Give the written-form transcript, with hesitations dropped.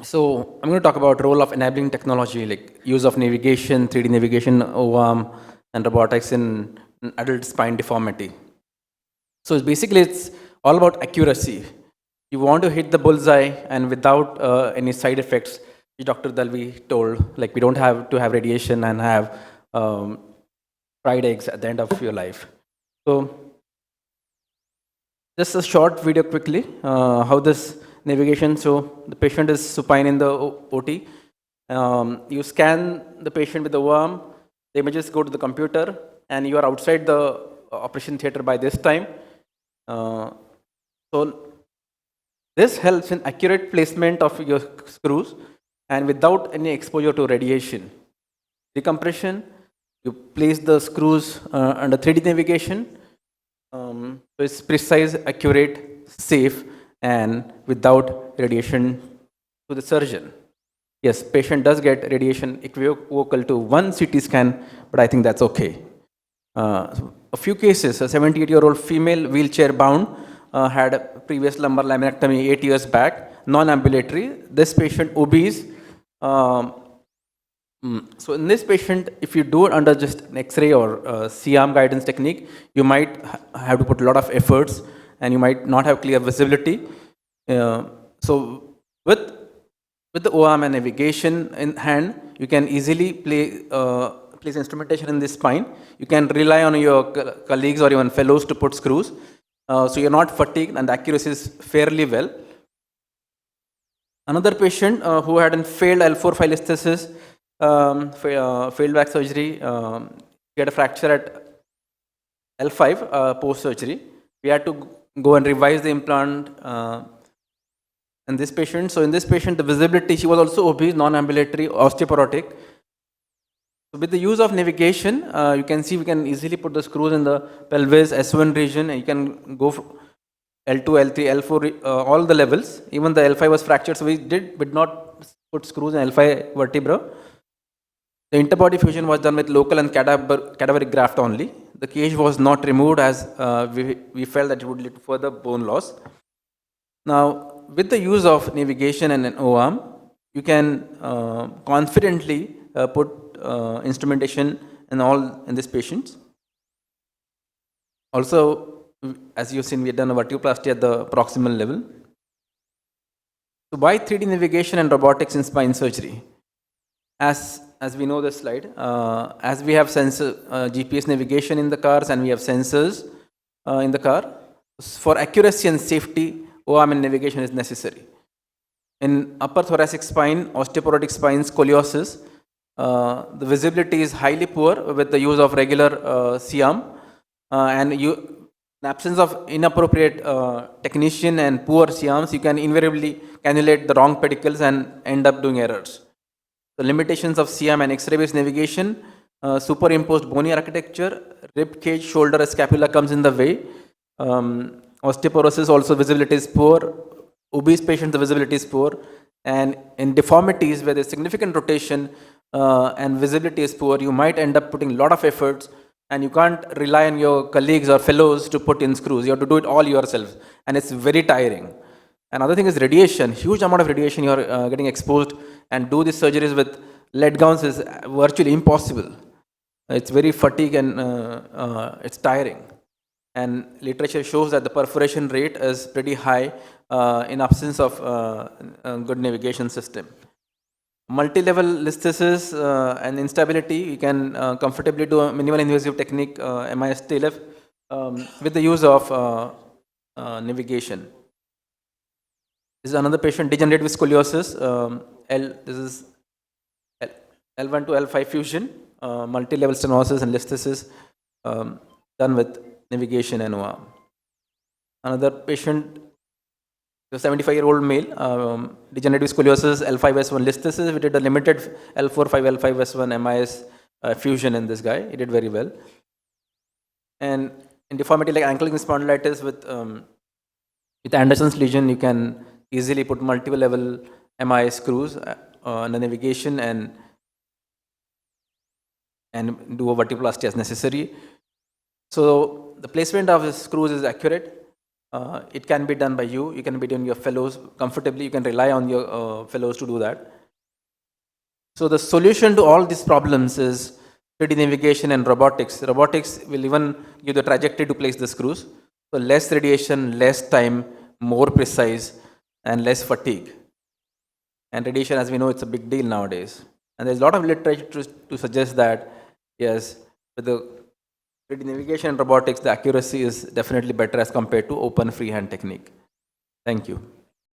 So I'm going to talk about role of enabling technology, like use of navigation, 3D navigation, OARM, and robotics in adult spine deformity. So it's all about accuracy. You want to hit the bullseye and without any side effects. Dr. Dalvi told, like we don't have to have radiation and have fried eggs at the end of your life. So just a short video quickly, how this navigation, so the patient is supine in the OT. You scan the patient with the worm, the images go to the computer, and you are outside the operation theater by this time. So this helps in accurate placement of your screws and without any exposure to radiation. Decompression, you place the screws under 3D navigation. So it's precise, accurate, safe, and without radiation to the surgeon. Yes, patient does get radiation equivocal to one CT scan, but I think that's okay. A few cases, a 78-year-old female wheelchair bound had a previous lumbar laminectomy 8 years back, non-ambulatory. This patient obese. So in this patient, if you do it under just an X-ray or C-arm guidance technique, you might have to put a lot of efforts and you might not have clear visibility. So with the OARM and navigation in hand, you can easily place instrumentation in this spine. You can rely on your colleagues or even fellows to put screws. So you're not fatigued and the accuracy is fairly well. Another patient who had a failed L4 filisthesis, failed back surgery, he had a fracture at L5 post-surgery. We had to go and revise the implant in this patient. So in this patient, the visibility, she was also obese, non-ambulatory, osteoporotic. So with the use of navigation, you can see we can easily put the screws in the pelvis, S1 region, and you can go L2, L3, L4, all the levels. Even the L5 was fractured, so we did not put screws in L5 vertebra. The interbody fusion was done with local and cadaveric graft only. The cage was not removed as we felt that it would lead to further bone loss. Now, with the use of navigation and an OARM, you can confidently put instrumentation in these patients. Also, as you've seen, we have done a vertebroplasty at the proximal level. So why 3D navigation and robotics in spine surgery? As we know this slide, as we have GPS navigation in the cars and we have sensors in the car, for accuracy and safety, OARM and navigation is necessary. In upper thoracic spine, osteoporotic spine, scoliosis, the visibility is highly poor with the use of regular C-arm, and in absence of inappropriate technician and poor C-arms, you can invariably cannulate the wrong pedicles and end up doing errors. The limitations of C-arm and X-ray based navigation, superimposed bony architecture, rib cage, shoulder, scapula comes in the way. Osteoporosis also visibility is poor. Obese patients, the visibility is poor. And in deformities where there's significant rotation and visibility is poor, you might end up putting a lot of efforts and you can't rely on your colleagues or fellows to put in screws. You have to do it all yourself and it's very tiring. Another thing is radiation. Huge amount of radiation you are getting exposed, and do these surgeries with lead gowns is virtually impossible. It's very fatigue and it's tiring. And literature shows that the perforation rate is pretty high in absence of a good navigation system. Multi-level listhesis and instability, you can comfortably do a minimal invasive technique, MIS TLF, with the use of navigation. This is another patient degenerated with scoliosis. This is L1 to L5 fusion, multi-level stenosis and listhesis done with navigation and OARM. Another patient, a 75-year-old male, degenerative scoliosis, L5S1 listhesis. We did a limited L4, 5, L5S1 MIS fusion in this guy. He did very well. And in deformity like ankylosing spondylitis with Anderson's lesion, you can easily put multiple level MIS screws on the navigation and do a vertebroplasty as necessary. So the placement of the screws is accurate. It can be done by you. You can be doing your fellows comfortably. You can rely on your fellows to do that. So the solution to all these problems is 3D navigation and robotics. Robotics will even give the trajectory to place the screws. So less radiation, less time, more precise, and less fatigue. And radiation, as we know, it's a big deal nowadays. And there's a lot of literature to suggest that, yes, with the 3D navigation and robotics, the accuracy is definitely better as compared to open freehand technique. Thank you.